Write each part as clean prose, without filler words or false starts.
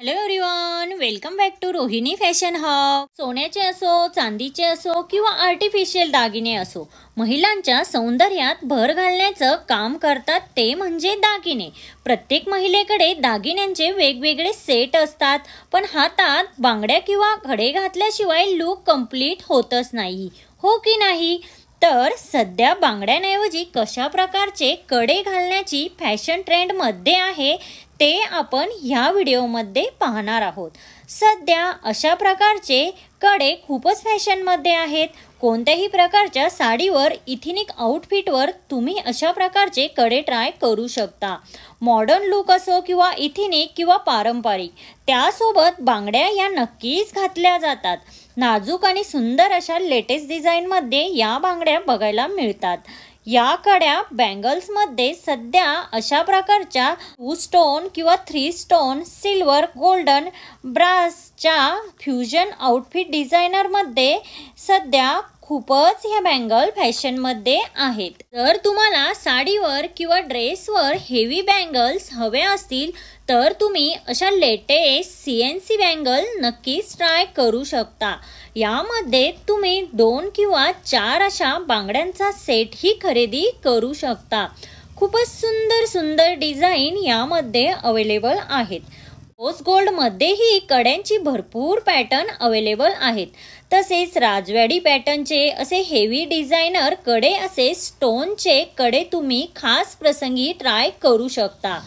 Hello everyone, welcome back to Rohini fashion hub. सोन्याचे असो, चांदीचे असो किंवा आर्टिफिशियल दागिने असो, महिलांच्या सौंदर्यात भर घालण्याचं काम करतात ते म्हणजे दागिने। प्रत्येक महिलेकडे दागिन्यांचे वेगवेगळे सेट असतात, पण हातात बांगड्या किंवा खडे घातल्याशिवाय लुक कंप्लीट होतच नाही, हो की नाही? तर सध्या बांगड्यांऐवजी कशा प्रकारचे कडे घालण्याची फॅशन ट्रेंड मध्ये आहे ते आपण ह्या व्हिडिओमध्ये पाहणार आहोत। सध्या अशा प्रकारचे कडे खूपच फॅशनमध्ये आहेत। कोणत्याही प्रकारच्या साडीवर, इथनिक आउटफिटवर तुम्ही अशा प्रकारचे कडे ट्राय करू शकता। मॉडर्न लुक असो किंवा इथनिक किंवा पारंपरिक, त्यासोबत बांगड्या या नक्कीच घातल्या जातात। नाजूक आणि सुंदर अशा लेटेस्ट डिझाईनमध्ये या बांगड्या बघायला मिळतात। या कड्या बँगल्समध्ये सध्या अशा प्रकारच्या 2 स्टोन किंवा 3 स्टोन, सिल्वर, गोल्डन, ब्रासच्या फ्युजन आउटफिट डिझायनरमध्ये सध्या खूपच ह्या बँगल फॅशनमध्ये आहेत। जर तुम्हाला साडीवर किंवा ड्रेसवर हेवी बँगल्स हवे असतील तर तुम्ही अशा लेटेस्ट CNC बँगल नक्कीच ट्राय करू शकता। यामध्ये तुम्ही 2 किंवा 4 अशा बांगड्यांचा सेट ही खरेदी करू शकता। खूपच सुंदर सुंदर डिझाईन यामध्ये अवेलेबल आहेत। रोज गोल्ड मध्येही कड्यांची भरपूर पॅटर्न अवेलेबल आहेत। तसेच राजवाडी पॅटर्नचे असे हेवी डिझायनर कडे, असे स्टोनचे कडे तुम्ही खास प्रसंगी ट्राय करू शकता।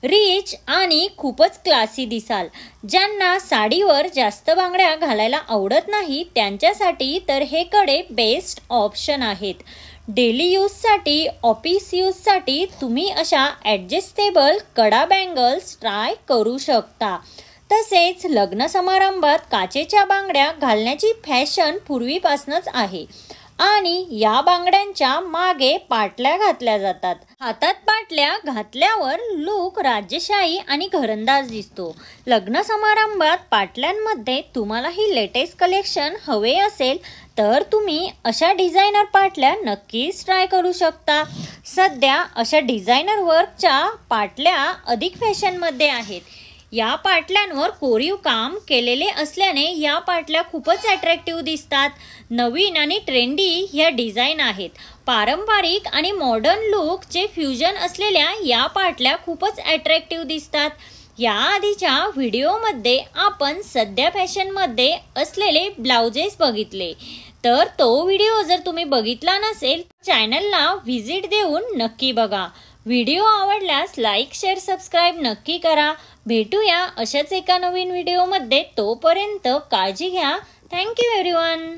रिच आणि खूपच क्लासी दिसाल, ज्यांना साडीवर जास्त बांगड्या घालायला आवडत नाही त्यांच्यासाठी तर हे कडे बेस्ट ऑप्शन आहेत। डेली यूजसाठी, ऑफिस यूजसाठी तुम्ही अशा ॲडजस्टेबल कडा बँगल्स ट्राय करू शकता। तसेच लग्न समारंभात काचेच्या बांगड्या घालण्याची फॅशन पूर्वीपासूनच आहे आणि या बांगड्यांच्या मागे पाटल्या घातल्या जातात। हातात पाटल्या घातल्यावर लुक राजशाही आणि घरंदाज दिसतो। लग्न समारंभात पाटल्यांमध्ये तुम्हाला ही लेटेस्ट कलेक्शन हवे असेल तर तुम्ही अशा डिझायनर पाटल्या नक्कीच ट्राय करू शकता। सध्या अशा डिझायनर वर्कच्या पाटल्या अधिक फॅशनमध्ये आहेत। या पाटल्यांवर कोरीव काम केलेले असल्याने या पाटल्या खूपच अट्रॅक्टिव्ह दिसतात। नवीन आणि ट्रेंडी ह्या डिझाईन आहेत। पारंपरिक आणि मॉडर्न लुकचे फ्युजन असलेल्या या पाटल्या खूपच अट्रॅक्टिव्ह दिसतात। या आधीच्या व्हिडिओमध्ये आपण सध्या फॅशनमध्ये असलेले ब्लाउजेस बघितले, तर तो व्हिडिओ जर तुम्ही बघितला नसेल चॅनलला व्हिजिट देऊन नक्की बघा। व्हिडिओ आवडल्यास लाईक, शेअर, सबस्क्राईब नक्की करा। भेटूया अशाच एका नवीन व्हिडिओमध्ये, तोपर्यंत काळजी घ्या। Thank you everyone.